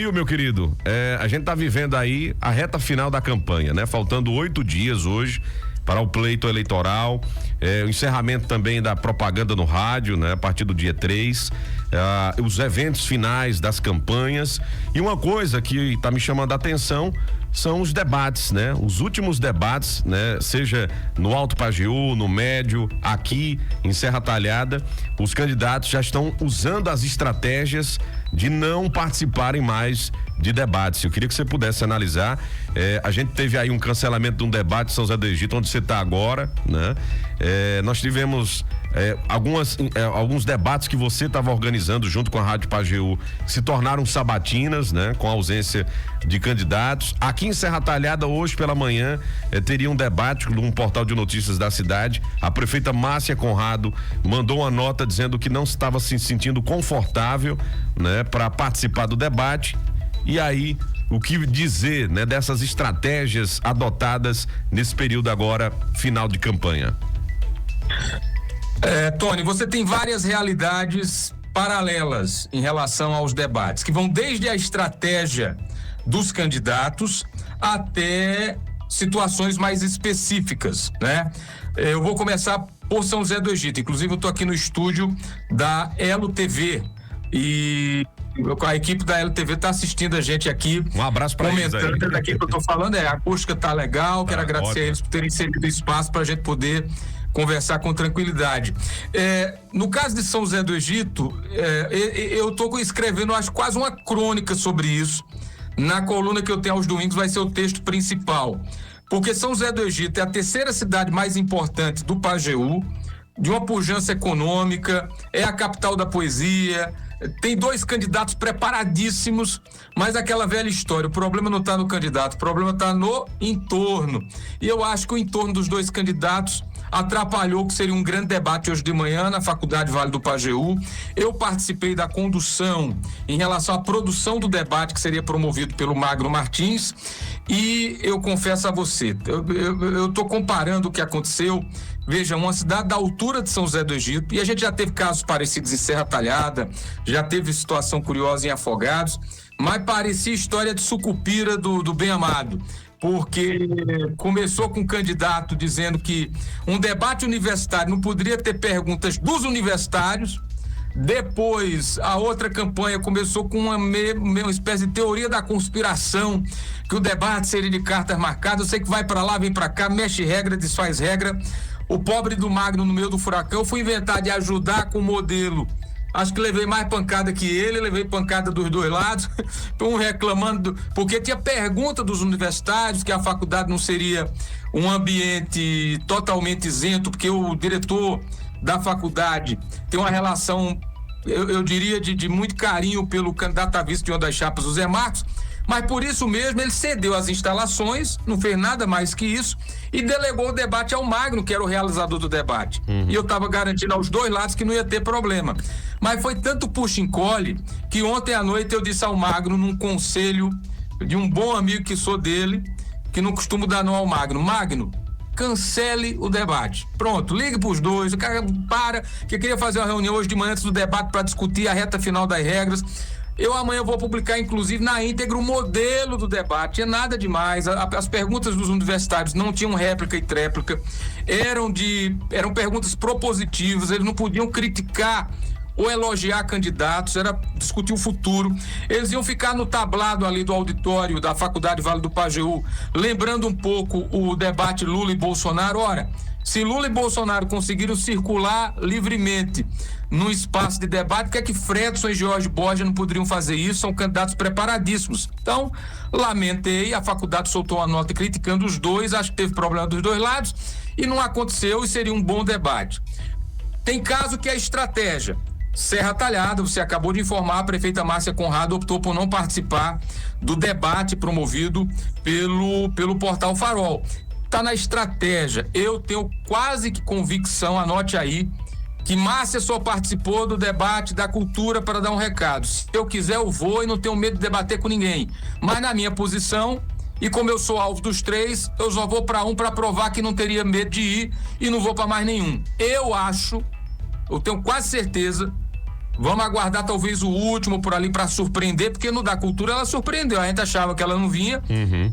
E meu querido, a gente tá vivendo aí a reta final da campanha, né? Faltando 8 dias hoje para o pleito eleitoral, o encerramento também da propaganda no rádio, né? A partir do dia 3, os eventos finais das campanhas. E uma coisa que tá me chamando a atenção são os debates, né? Os últimos debates, né? Seja no Alto Pajeú, no Médio, aqui em Serra Talhada, os candidatos já estão usando as estratégias de não participarem mais de debates. Eu queria que você pudesse analisar. A gente teve aí um cancelamento de um debate em São José do Egito, onde você está agora, né? Nós tivemos alguns debates que você estava organizando junto com a Rádio Pajeú, se tornaram sabatinas, né? Com a ausência de candidatos. Aqui em Serra Talhada, hoje pela manhã, teria um debate num portal de notícias da cidade. A prefeita Márcia Conrado mandou uma nota dizendo que não estava se sentindo confortável, né? Para participar do debate. E aí, o que dizer, né, dessas estratégias adotadas nesse período agora final de campanha? Tony, você tem várias realidades paralelas em relação aos debates, que vão desde a estratégia dos candidatos até situações mais específicas, né? Eu vou começar por São José do Egito. Inclusive, eu estou aqui no estúdio da Elo TV e a equipe da LTV está assistindo a gente aqui. Um abraço para eles aí. Comentando daqui que eu estou falando, a acústica tá legal, quero agradecer a eles por terem cedido espaço para a gente poder conversar com tranquilidade. No caso de São José do Egito, eu estou escrevendo, acho, quase uma crônica sobre isso. Na coluna que eu tenho aos domingos vai ser o texto principal. Porque São José do Egito é a terceira cidade mais importante do Pajeú, de uma pujança econômica, é a capital da poesia, tem 2 candidatos preparadíssimos, mas aquela velha história, o problema não está no candidato, o problema está no entorno. E eu acho que o entorno dos 2 candidatos atrapalhou que seria um grande debate hoje de manhã na Faculdade Vale do Pajeú. Eu participei da condução em relação à produção do debate que seria promovido pelo Magno Martins, e eu confesso a você, eu estou comparando o que aconteceu. Veja, uma cidade da altura de São José do Egito, e a gente já teve casos parecidos em Serra Talhada, já teve situação curiosa em Afogados, mas parecia história de Sucupira do Bem Amado, porque começou com um candidato dizendo que um debate universitário não poderia ter perguntas dos universitários. Depois, a outra campanha começou com uma espécie de teoria da conspiração, que o debate seria de cartas marcadas. Eu sei que vai para lá, vem para cá, mexe regra, desfaz regra. O pobre do Magno no meio do furacão, fui inventar de ajudar com o modelo. Acho que levei mais pancada que ele, levei pancada dos 2 lados, um reclamando, porque tinha pergunta dos universitários, que a faculdade não seria um ambiente totalmente isento, porque o diretor da faculdade tem uma relação, eu diria, de muito carinho pelo candidato a vice de uma das chapas, o Zé Marcos, mas por isso mesmo ele cedeu as instalações, não fez nada mais que isso, e delegou o debate ao Magno, que era o realizador do debate. E eu estava garantindo aos 2 lados que não ia ter problema. Mas foi tanto puxa-encolhe que ontem à noite eu disse ao Magno, num conselho de um bom amigo que sou dele, que não costumo dar não ao Magno: Magno, cancele o debate. Pronto, ligue para os 2, o cara para, que eu queria fazer uma reunião hoje de manhã antes do debate para discutir a reta final das regras. Eu amanhã vou publicar, inclusive, na íntegra o modelo do debate. É nada demais. As perguntas dos universitários não tinham réplica e tréplica. Eram perguntas propositivas. Eles não podiam criticar ou elogiar candidatos, era discutir o futuro. Eles iam ficar no tablado ali do auditório da Faculdade Vale do Pajeú, lembrando um pouco o debate Lula e Bolsonaro. Ora, se Lula e Bolsonaro conseguiram circular livremente num espaço de debate, por que é que Fredson e Jorge Borges não poderiam fazer isso? São candidatos preparadíssimos. Então, lamentei, a faculdade soltou uma nota criticando os 2, acho que teve problema dos 2 lados, e não aconteceu, e seria um bom debate. Tem caso que é estratégia. Serra Talhada, você acabou de informar, a prefeita Márcia Conrado optou por não participar do debate promovido pelo Portal Farol. Está na estratégia. Eu tenho quase que convicção, anote aí, que Márcia só participou do debate da cultura para dar um recado. Se eu quiser, eu vou e não tenho medo de debater com ninguém. Mas na minha posição, e como eu sou alvo dos 3, eu só vou para um para provar que não teria medo de ir e não vou para mais nenhum. Eu tenho quase certeza, Vamos aguardar talvez o último por ali para surpreender, porque no da Cultura ela surpreendeu. A gente achava que ela não vinha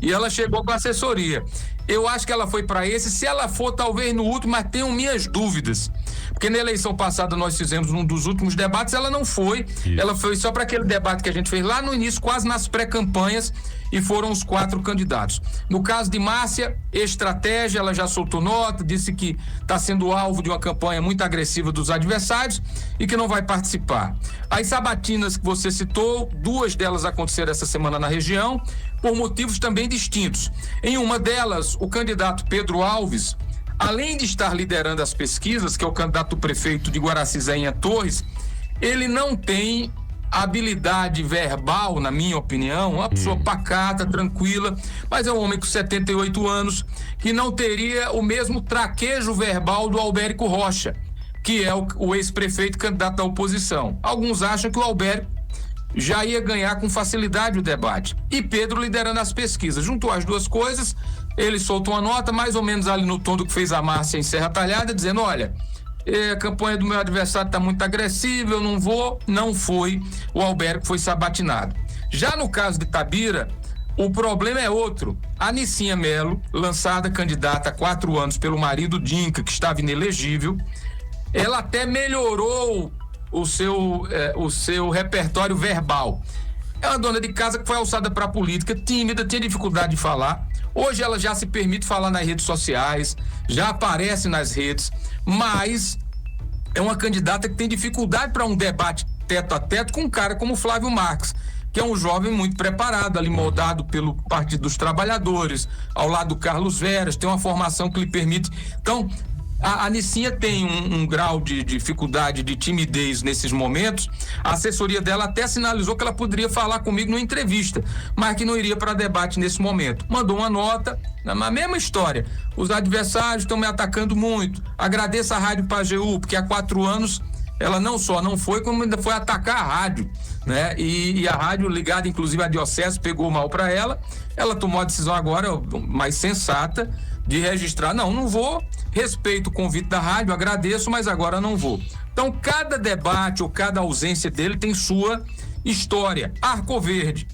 e ela chegou com a assessoria. Eu acho que ela foi para esse. Se ela for, talvez no último, mas tenho minhas dúvidas. Porque na eleição passada nós fizemos um dos últimos debates, ela não foi. Isso. Ela foi só para aquele debate que a gente fez lá no início, quase nas pré-campanhas, e foram os 4 candidatos. No caso de Márcia, estratégia, ela já soltou nota, disse que está sendo alvo de uma campanha muito agressiva dos adversários e que não vai participar. As sabatinas que você citou, 2 delas aconteceram essa semana na região, por motivos também distintos. Em uma delas, o candidato Pedro Alves, além de estar liderando as pesquisas, que é o candidato prefeito de Guaracizenha Torres, ele não tem habilidade verbal, na minha opinião, uma pessoa pacata, tranquila, mas é um homem com 78 anos que não teria o mesmo traquejo verbal do Albérico Rocha, que é o ex-prefeito candidato da oposição. Alguns acham que o Albérico já ia ganhar com facilidade o debate. E Pedro liderando as pesquisas. Juntou as duas coisas, ele soltou uma nota mais ou menos ali no tom do que fez a Márcia em Serra Talhada, dizendo, olha, a campanha do meu adversário está muito agressiva, eu não vou. Não foi, o Albérico foi sabatinado. Já no caso de Itabira, o problema é outro. A Nicinha Melo, lançada candidata há 4 anos pelo marido Dinca, que estava inelegível, ela até melhorou o seu repertório verbal. É uma dona de casa que foi alçada para a política, tímida, tinha dificuldade de falar. Hoje ela já se permite falar nas redes sociais, já aparece nas redes, mas é uma candidata que tem dificuldade para um debate teto a teto com um cara como Flávio Marques, que é um jovem muito preparado, ali moldado pelo Partido dos Trabalhadores, ao lado do Carlos Veras, tem uma formação que lhe permite. Então, a Nicinha tem um grau de dificuldade, de timidez nesses momentos. A assessoria dela até sinalizou que ela poderia falar comigo numa entrevista, mas que não iria para debate nesse momento. Mandou uma nota, na mesma história. Os adversários estão me atacando muito. Agradeço a Rádio Pajeú, porque há 4 anos ela não só não foi, como ainda foi atacar a rádio, né? E a rádio ligada, inclusive a Diocese, pegou mal para ela. Ela tomou a decisão agora mais sensata de registrar. Não vou. Respeito o convite da rádio, agradeço, mas agora não vou. Então, cada debate ou cada ausência dele tem sua história. Arco Verde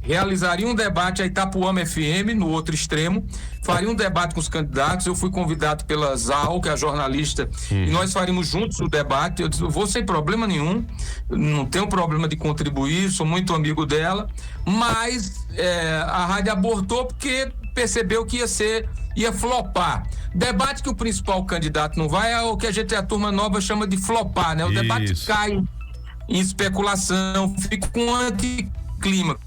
realizaria um debate a Itapuama FM, no outro extremo, faria um debate com os candidatos. Eu fui convidado pela Zal, que é a jornalista, e nós faríamos juntos o debate. Eu disse, eu vou sem problema nenhum, não tenho problema de contribuir, sou muito amigo dela, mas a rádio abortou porque percebeu que ia flopar. Debate que o principal candidato não vai é o que a turma nova chama de flopar, né? O debate cai em especulação, fica com um anticlima.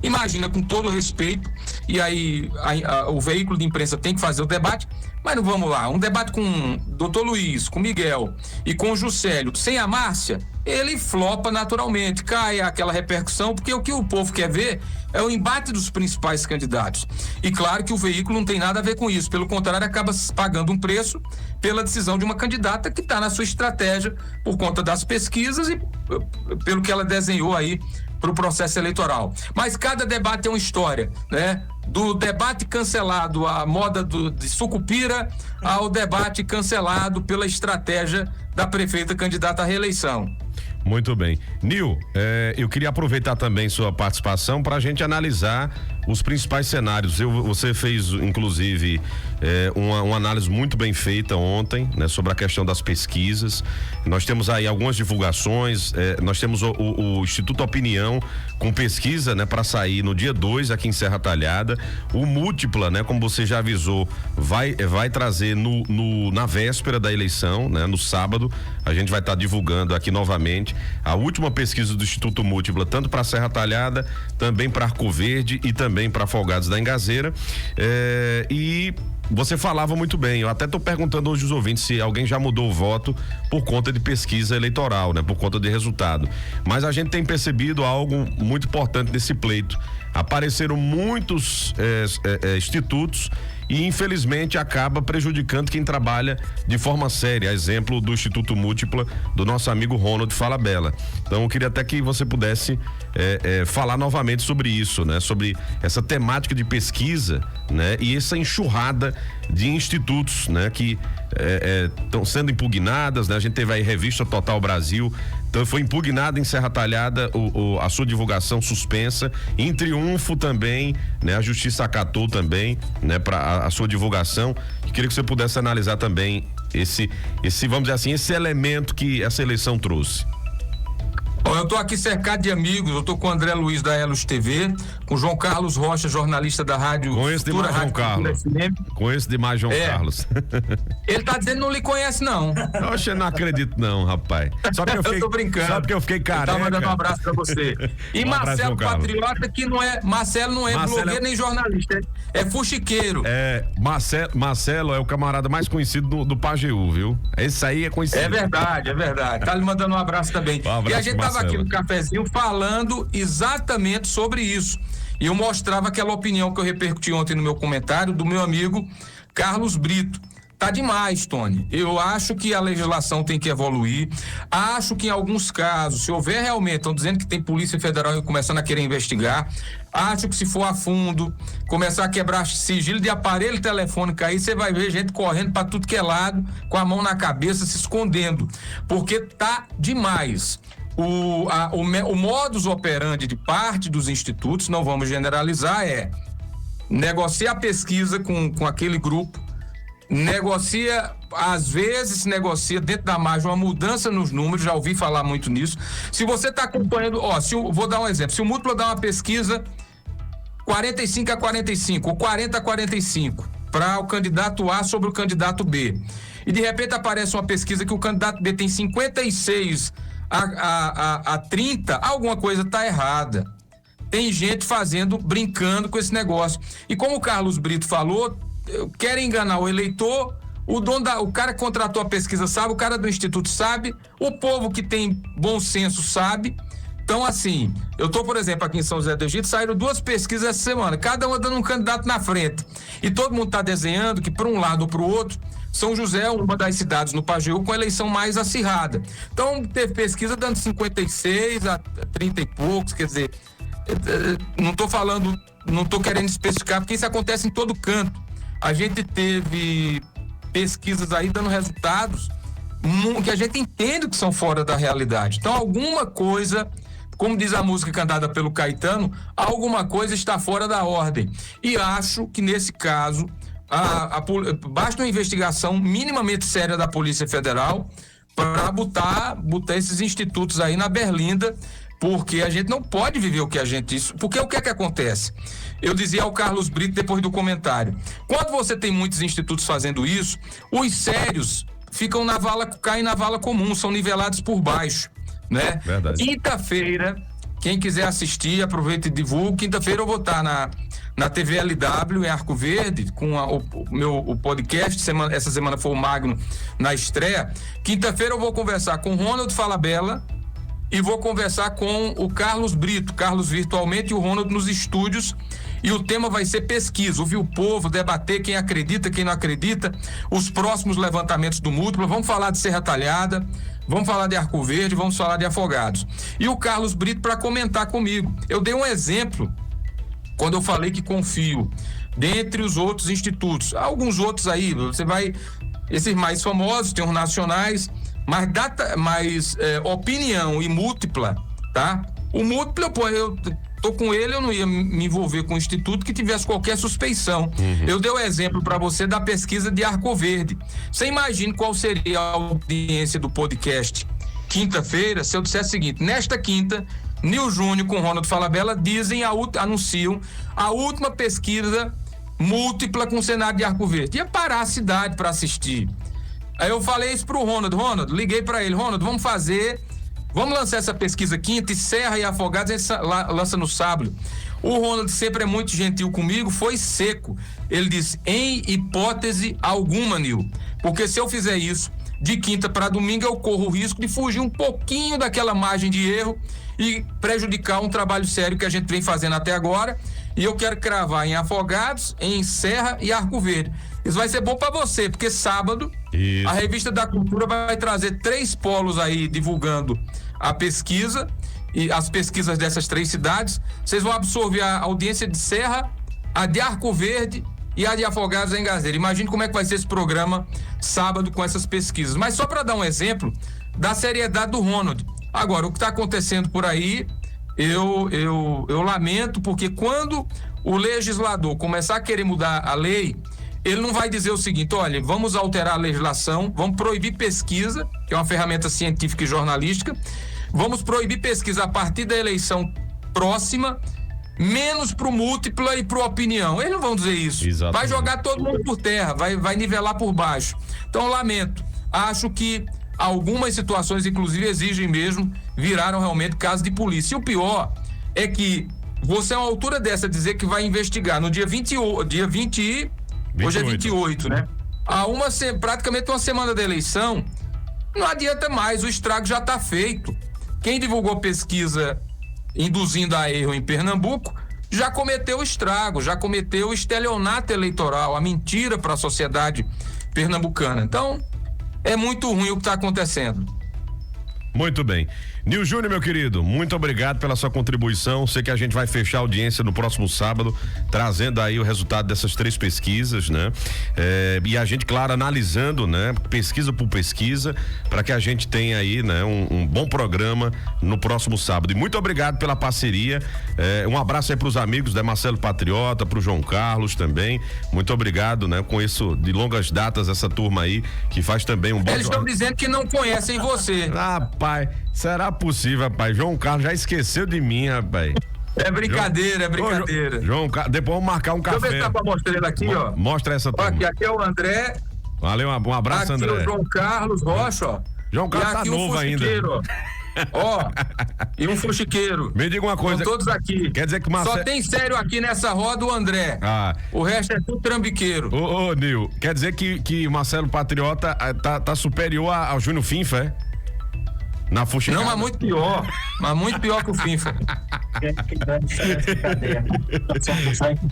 Imagina, com todo respeito, e aí o veículo de imprensa tem que fazer o debate, mas não vamos lá, um debate com o doutor Luiz, com o Miguel e com o Juscelio, sem a Márcia, ele flopa naturalmente, cai aquela repercussão, porque o que o povo quer ver é o embate dos principais candidatos. E claro que o veículo não tem nada a ver com isso, pelo contrário, acaba pagando um preço pela decisão de uma candidata que está na sua estratégia por conta das pesquisas e pelo que ela desenhou aí para o processo eleitoral. Mas cada debate é uma história, né? Do debate cancelado à moda de Sucupira ao debate cancelado pela estratégia da prefeita candidata à reeleição. Muito bem. Nil, eu queria aproveitar também sua participação para a gente analisar os principais cenários. Você fez, inclusive, uma análise muito bem feita ontem, né, sobre a questão das pesquisas. Nós temos aí algumas divulgações, nós temos o Instituto Opinião com pesquisa, né, para sair no dia 2 aqui em Serra Talhada. O Múltipla, né, como você já avisou, vai trazer na véspera da eleição, né, no sábado. A gente vai estar divulgando aqui novamente a última pesquisa do Instituto Múltipla, tanto para Serra Talhada, também para Arco Verde e também para Afogados da Engazeira. E você falava muito bem, eu até estou perguntando hoje aos ouvintes se alguém já mudou o voto por conta de pesquisa eleitoral, né? Por conta de resultado. Mas a gente tem percebido algo muito importante nesse pleito. Apareceram muitos institutos e infelizmente acaba prejudicando quem trabalha de forma séria, exemplo do Instituto Múltipla do nosso amigo Ronald Falabella. Então eu queria até que você pudesse falar novamente sobre isso, né? Sobre essa temática de pesquisa, né? E essa enxurrada de institutos, né? Que estão sendo impugnadas, né? A gente teve aí Revista Total Brasil Então foi impugnada em Serra Talhada a sua divulgação suspensa. Em Triunfo também, né? A justiça acatou também, né? Para a sua divulgação. Queria que você pudesse analisar também esse, vamos dizer assim, esse elemento que essa eleição trouxe. Eu estou aqui cercado de amigos, eu estou com o André Luiz da Elos TV, com o João Carlos Rocha, jornalista da rádio. Conheço demais João Carlos. Conheço demais João Carlos. Ele está dizendo que não lhe conhece, não. Oxe, eu não acredito não, rapaz. Só porque eu tô brincando. Só porque eu fiquei careca. Tá mandando um abraço pra você. E Marcelo Patriota, que não é, Marcelo não é blogueiro nem jornalista, é fuxiqueiro. Marcelo é o camarada mais conhecido do Pajeú, viu? Esse aí é conhecido. É verdade. Tá lhe mandando um abraço também. E a gente tava aqui no cafezinho falando exatamente sobre isso. E eu mostrava aquela opinião que eu repercuti ontem no meu comentário do meu amigo Carlos Brito. Tá demais, Tony. Eu acho que a legislação tem que evoluir. Acho que em alguns casos, se houver realmente, estão dizendo que tem Polícia Federal começando a querer investigar. Acho que se for a fundo, começar a quebrar sigilo de aparelho telefônico aí, você vai ver gente correndo para tudo que é lado, com a mão na cabeça, se escondendo. Porque tá demais. O modus operandi de parte dos institutos, não vamos generalizar, negocia a pesquisa com aquele grupo, às vezes negocia dentro da margem uma mudança nos números, já ouvi falar muito nisso. Se você está acompanhando, vou dar um exemplo, se o Múltipla dá uma pesquisa 45-45 ou 40-45 para o candidato A sobre o candidato B, e de repente aparece uma pesquisa que o candidato B tem 56 a 30, alguma coisa está errada. Tem gente brincando com esse negócio. E como o Carlos Brito falou, querem enganar o eleitor, o cara que contratou a pesquisa sabe, o cara do instituto sabe, o povo que tem bom senso sabe. Então, assim, eu tô, por exemplo, aqui em São José do Egito, saíram 2 pesquisas essa semana, cada uma dando um candidato na frente. E todo mundo tá desenhando que, para um lado ou para o outro, São José é uma das cidades no Pajeú com a eleição mais acirrada. Então, teve pesquisa dando 56 a 30 e poucos, quer dizer, não tô querendo especificar, porque isso acontece em todo canto. A gente teve pesquisas aí dando resultados que a gente entende que são fora da realidade. Então, alguma coisa, como diz a música cantada pelo Caetano, alguma coisa está fora da ordem. E acho que, nesse caso, basta uma investigação minimamente séria da Polícia Federal para botar esses institutos aí na berlinda, porque a gente não pode viver o que a gente... Porque o que é que acontece? Eu dizia ao Carlos Brito depois do comentário, quando você tem muitos institutos fazendo isso, os sérios caem na vala comum, são nivelados por baixo, né? Verdade. Quinta-feira, quem quiser assistir, aproveita e divulga. Quinta-feira eu vou estar na TV LW em Arco Verde, com o podcast, essa semana foi o Magno na estreia. Quinta-feira eu vou conversar com o Ronald Falabella e vou conversar com o Carlos Brito, Carlos virtualmente e o Ronald nos estúdios. E o tema vai ser pesquisa, ouvir o povo, debater quem acredita, quem não acredita, os próximos levantamentos do Múltipla. Vamos falar de Serra Talhada, vamos falar de Arco Verde, vamos falar de Afogados. E o Carlos Brito para comentar comigo. Eu dei um exemplo quando eu falei que confio, dentre os outros institutos. Alguns outros aí, esses mais famosos, tem os nacionais, mas opinião e Múltipla, tá? O Múltipla, eu tô com ele, eu não ia me envolver com um instituto que tivesse qualquer suspeição. Eu dei o exemplo para você da pesquisa de Arco Verde. Você imagina qual seria a audiência do podcast quinta-feira se eu dissesse o seguinte: nesta quinta, Nil Júnior com Ronald Falabella anunciam a última pesquisa múltipla com o Senado de Arco Verde. Ia parar a cidade para assistir. Aí eu falei isso pro Ronald, liguei para ele, Ronald, vamos lançar essa pesquisa quinta, e Serra e Afogados a gente lança no sábado. O Ronald sempre é muito gentil comigo, foi seco. Ele disse, em hipótese alguma, Nil, porque se eu fizer isso de quinta para domingo, eu corro o risco de fugir um pouquinho daquela margem de erro e prejudicar um trabalho sério que a gente vem fazendo até agora. E eu quero cravar em Afogados, em Serra e Arco Verde. Isso vai ser bom para você, porque sábado a Revista da Cultura vai trazer 3 polos aí divulgando a pesquisa e as pesquisas dessas 3 cidades. Vocês vão absorver a audiência de Serra, a de Arco Verde e a de Afogados em Gazeira. Imagine como é que vai ser esse programa sábado com essas pesquisas. Mas só para dar um exemplo da seriedade do Ronald. Agora, o que está acontecendo por aí, eu lamento, porque quando o legislador começar a querer mudar a lei, ele não vai dizer o seguinte: olha, vamos alterar a legislação, vamos proibir pesquisa, que é uma ferramenta científica e jornalística, vamos proibir pesquisa a partir da eleição próxima, menos pro múltipla e pro opinião. Eles não vão dizer isso. Exatamente. Vai jogar todo mundo por terra, vai nivelar por baixo. Então, eu lamento. Acho que algumas situações, inclusive, exigem mesmo, viraram realmente caso de polícia. E o pior é que você, a uma altura dessa, dizer que vai investigar no dia 20, hoje é 28, né? Praticamente uma semana da eleição, não adianta mais, o estrago já está feito. Quem divulgou pesquisa induzindo a erro em Pernambuco já cometeu o estrago, já cometeu o estelionato eleitoral, a mentira para a sociedade pernambucana. Então, é muito ruim o que está acontecendo. Muito bem. Nil Júnior, meu querido, muito obrigado pela sua contribuição. Sei que a gente vai fechar a audiência no próximo sábado, trazendo aí o resultado dessas 3 pesquisas, né? E a gente, claro, analisando, né? Pesquisa por pesquisa, para que a gente tenha aí, né? Um bom programa no próximo sábado. E muito obrigado pela parceria. Um abraço aí pros amigos, né? Marcelo Patriota, pro João Carlos também. Muito obrigado, né? Conheço de longas datas essa turma aí, que faz também um bom. Eles estão dizendo que não conhecem você. Rapaz, será possível, rapaz? João Carlos já esqueceu de mim, rapaz. É brincadeira, é brincadeira. João Carlos, depois vamos marcar um café. Deixa eu ver se dá pra mostrar ele aqui, ó. Mostra essa turma. Aqui é o André. Valeu, um abraço, aqui André. Aqui o João Carlos Rocha, ó. João Carlos tá novo ainda. Ó, e um fuxiqueiro. Me diga uma coisa. Estão todos aqui. Quer dizer que Só tem sério aqui nessa roda o André. O resto é tudo trambiqueiro. Ô, Nil, quer dizer que o Marcelo Patriota tá superior ao Júnior Finfa, é? Na fuxicada. Não, mas muito pior. Mas muito pior que o Finfa.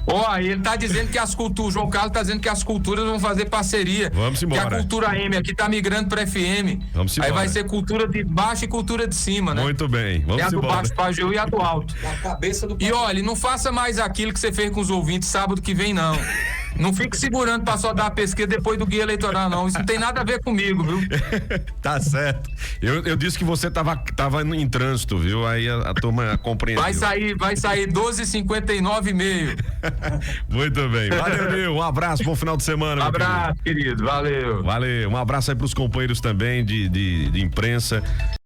Ó, ele tá dizendo que as culturas, João Carlos tá dizendo que as culturas vão fazer parceria. Vamos embora. Que a cultura M aqui tá migrando pra FM. Vamos embora. Aí vai ser cultura de baixo e cultura de cima, né? Muito bem, vamos embora. É a do baixo Pajeú e a do alto. Na cabeça do E olha, não faça mais aquilo que você fez com os ouvintes sábado que vem, não. Não fique segurando pra só dar a pesquisa depois do guia eleitoral, não. Isso não tem nada a ver comigo, viu? Tá certo. Eu disse que você tava em trânsito, viu? Aí a turma compreendeu. Vai sair 12h59,5. Muito bem. Valeu, Nil. Um abraço, bom final de semana. Abraço, querido. Valeu. Valeu. Um abraço aí pros companheiros também de imprensa.